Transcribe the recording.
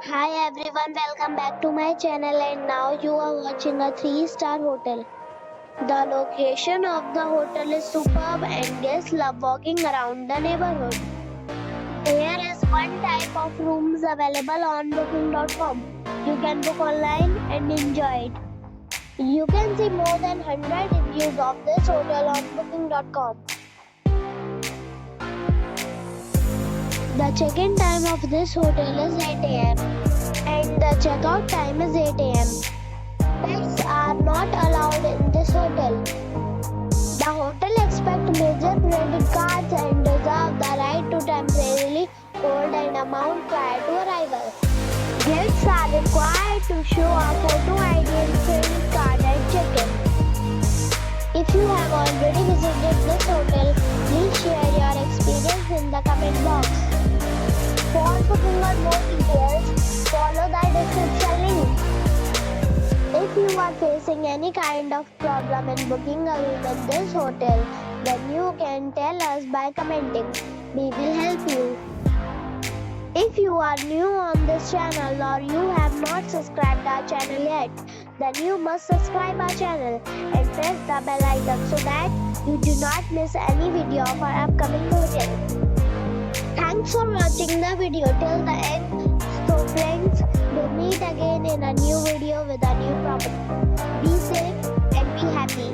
Hi everyone, welcome back to my channel and now you are watching a 3-star hotel. The location of the hotel is superb and guests love walking around the neighborhood. There is one type of rooms available on booking.com. You can book online and enjoy it. You can see more than 100 reviews of this hotel on booking.com. The check-in time of this hotel is 8 am and the check-out time is 8 am. Pets are not allowed in this hotel. The hotel expects major credit cards and reserves the right to temporarily hold an amount prior to arrival. Guests are required to show a photo ID and credit card at check-in. If you have already visited this hotel, please share your experience in the comment box. For booking or more details, follow the description link. If you are facing any kind of problem in booking a room in this hotel, then you can tell us by commenting. We will help you. If you are new on this channel or you have not subscribed our channel yet, then you must subscribe our channel and press the bell icon so that you do not miss any video of our upcoming hotel. Thanks for watching the video till the end. So friends, we'll meet again in a new video with a new property. Be safe and be happy.